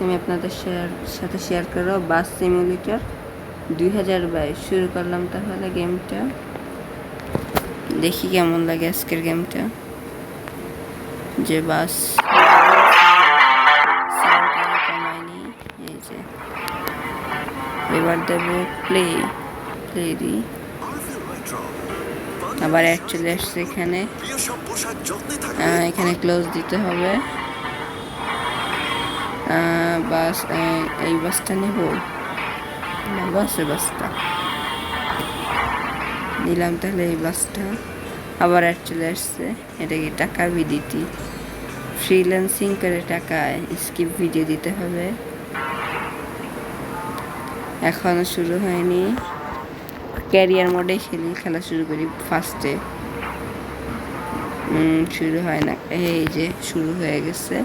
আমি আপনাদের সাথে শেয়ার করব বাস সিমুলেটর 2022 শুরু করলাম তাহলে গেমটা দেখি কেমন লাগে আজকের গেমটা যে বাস কমায়নি এই যে এবার দেব প্লে দি আবার অ্যাড চলে আসছে এখানে ক্লোজ দিতে হবে বাস এই বাসটা নেব না বাসটা নিলাম তাহলে এই বাসটা আবার অ্যাড চলে আসছে এটা কি টাকা ভিডিটি ফ্রিল্যান্সিং করে টাকা স্কিপ ভিডিও দিতে হবে এখনো শুরু হয়নি ক্যারিয়ার মোডে খেলা শুরু করি ফার্স্টে শুরু হয় না এই যে শুরু হয়ে গেছে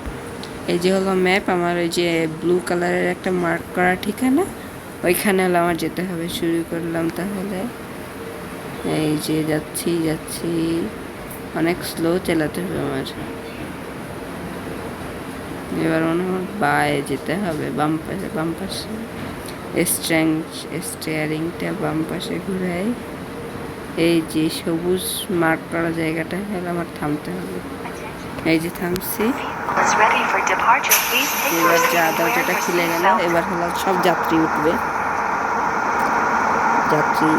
এই যে হলো ম্যাপ আমার ওই যে ব্লু কালারের একটা মার্ক করা ঠিকানা ওইখানে হলো আমার যেতে হবে শুরু করলাম তাহলে এই যে যাচ্ছি অনেক স্লো চালাতে হবে আমার এবার মনে হয় বায়ে যেতে হবে বাম পাশে স্টিয়ারিংটা বাম পাশে ঘুরাই এই যে সবুজ মার্ক করা জায়গাটা হলে আমার থামতে হবে এই যে থামছি এবার দরজাটা খুলে গেল এবার হলো সব যাত্রী উঠবে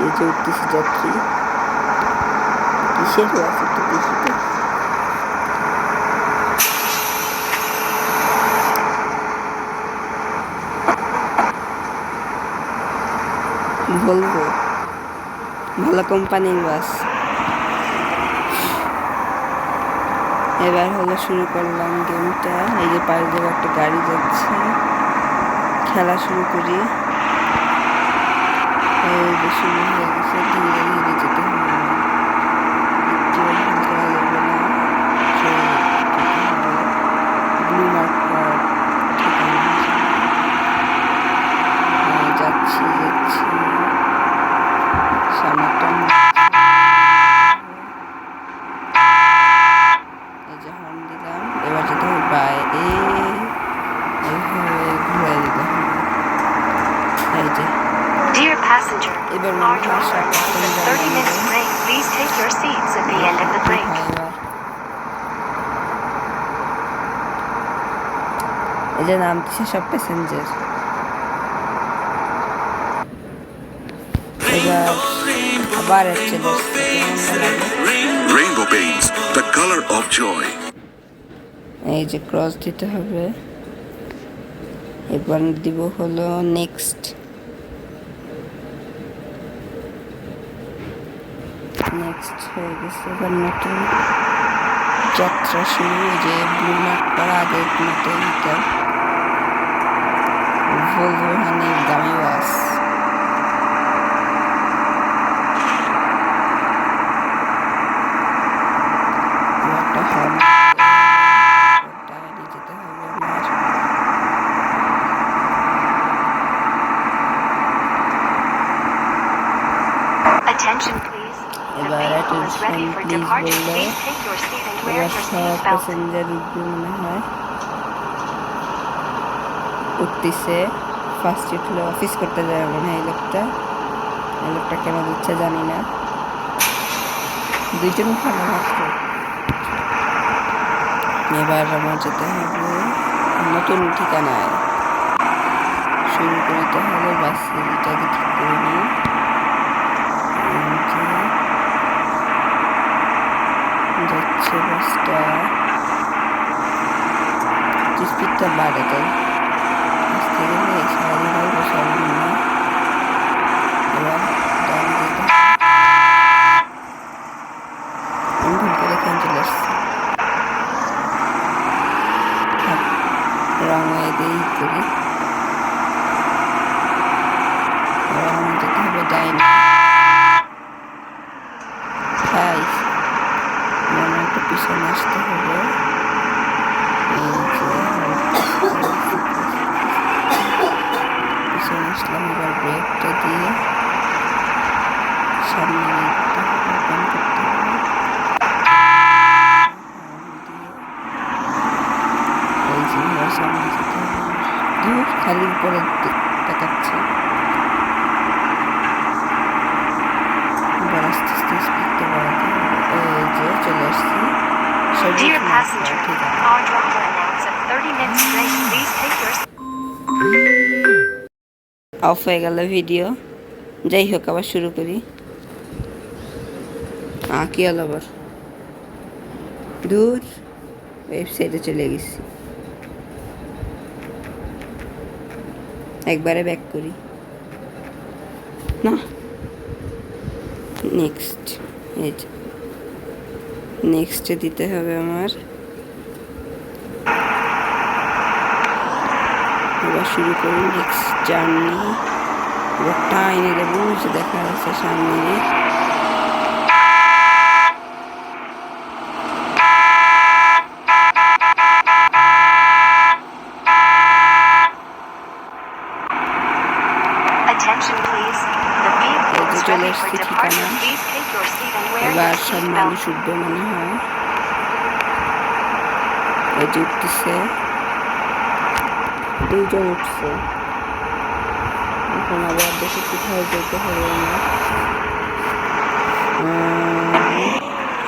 এই যে উঠতেছে যাত্রী কিসের আছে একটু দেখি তো বলবো ভালো কোম্পানির বাস এবার হলো শুরু করলাম গেমটা এই যে পাশ দিয়ে একটা গাড়ি যাচ্ছে খেলা শুরু করি এই যে শুরু হয়ে গেছে ধীরে ধীরে যেতে হবে ব্লু মার্ক যাচ্ছি সামনেটা এই যে হর্ন দিলাম এবার যেতে হবে বাই ঘুরে দিতে হবে এই যে Dear passenger, এবার our driver is a 30-minute break. Please take your seats at the end of the break. এই যে নামতেছে সব প্যাসেঞ্জার এবার আবার Rainbow paints the color of joy. এই যে ক্রস দিতে হবে এবার দিব হলো নেক্সট হয়ে গেছে এবার নতুন যাত্রা শুরু যে ব্লু মার্ক করা আগের মতো এটা ভলভো হানির দামি বাস একটা হর্ন যেতে হবে আমার Attention please. The vehicle is ready for departure. Please take your seat and wear your seat belt. Passenger উঠবে মনে হয় উঠতেছে ফার্স্ট উঠলে অফিস করতে যাবে মনে হয় এই লোকটা কেন দিচ্ছে জানি না দুইজন ভালো মাত্র এবার আমার যেতে হবে নতুন ঠিকানায় শুরু করতে হবে বাসটাকে ঠিক করে নিই যাচ্ছে বাসটা স্পিডটা বাড়ে তাই আসতে গেলে সারাদিন হয়তো সর্বনিম্ন এবার ডান দিকে আমি ভুল করে এখানে চলে আসছি রং হয়ে দিয়ে করি এবার আমার যেতে হবে ডাইন একটু পিছনে আসতে হবে পিছনে আসলাম এবার ব্রেকটা দিয়ে সামনে করতে হবে এই যে সামনে যেতে হবে খালি উপরে তাকাচ্ছে। এবার আস্তে আস্তে স্পিডটা বাড়াতে হবে। এই যে চলে আসছি। সবুজ Dear মার্কার, passenger, ঠিক আছে। our driver announced a 30-minute break. Please take your of হয়ে গেল ভিডিও। যাই হোক, আবার শুরু করি। কি হলো আবার? দূর ওয়েবসাইটে চলে গেছি। একবারে ব্যাক করি না। নেক্সট, এই যে নেক্সটে দিতে হবে আমার। এবার শুরু করি নেক্সট জার্নি। এবার টাইনে দেবো, যে দেখা যাচ্ছে সামনে। attention, please. The vehicle এই যে is চলে ready for এসছি departure. ঠিকানা। Please take your seat and wear এবার your সব seatbelt. মানুষ উঠবে মনে হয়। এই যে উঠতেছে, দুইজন উঠছে। এখন আবার দেখে কোথায় যেতে হবে আমার।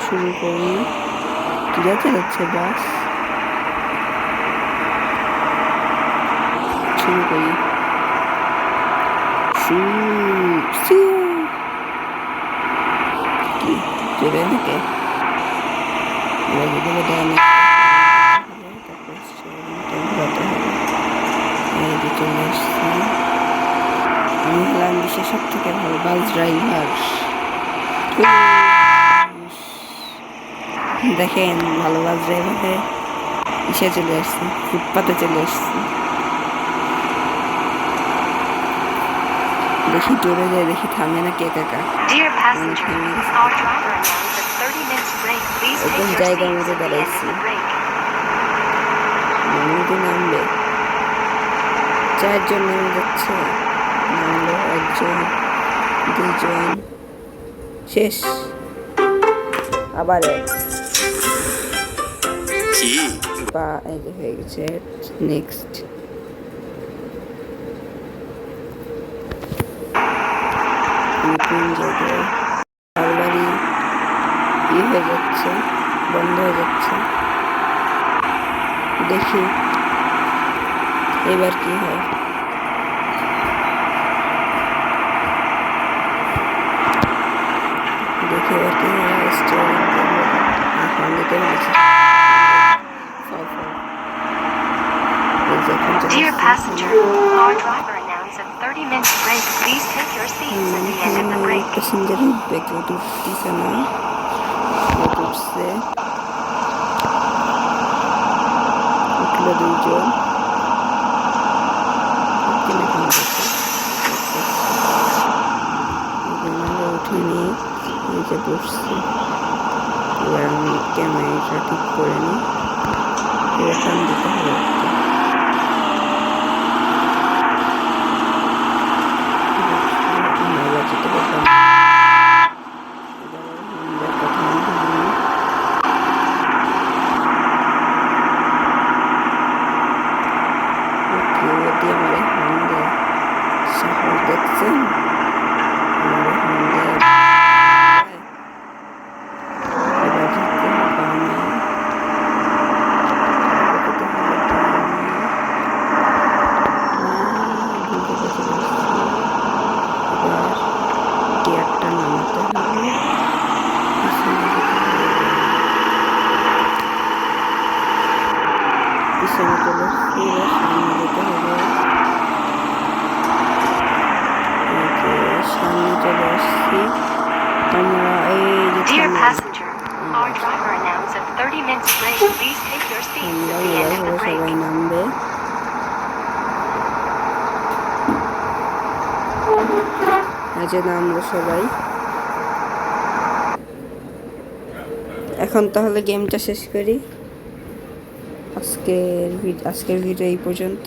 শুরু করি। কিরা চালাচ্ছে বাস? শুরু করি। কি চলে নাকি? এবার দেয় না। এই যে চলে আসছি। আমি হলাম বিশ্বের সব থেকে ভালো বাস ড্রাইভার। দেখেন, ভালো বাস ড্রাইভারে ইসে চলে আসছি, ফুটপাতে চলে আসছি। দেখি জোরে যায়, দেখি থামে না কে কাকা। Dear passenger, our driver announced a 30-minute break. Please take একদম your জায়গার seats মধ্যে at the end of দাঁড়াইছি। the break. মানুষ নামবে, 4 জন নেমে যাচ্ছে। নামলো 1 জন, 2 জন, শেষ। আবার বা এই যে হয়ে গেছে। নেক্সট নতুন জায়গায় বাড়ি হয়ে যাচ্ছে, বন্ধ হয়ে যাচ্ছে। দেখি এবার কি হয়। দেখি এবার কি হয়। Dear passenger, our driver announced a 30-minute break. Please take your seats at the end of the break. Passenger উঠবে, কেউ তো উঠতেছে না। উঠছে, উঠলো 2 জন। উঠিনি, এই যে বসছি। এবার আমি ক্যামেরাটা ঠিক করে নিই। এবার টান দিতে হবে। দেখছেন গিয়ারটা নামাতে হবে। পিছনে চলে আসছি, সামনে যেতে হবে। সামনে চলে আসছি আমরা। এই যে Dear passenger, our driver announced a 30-minute break. Please take your seats at the end of the break. সবাই নামবে। এই যে নামলো সবাই। এখন তাহলে গেমটা শেষ করি। আজকের ভিডিও এই পর্যন্ত।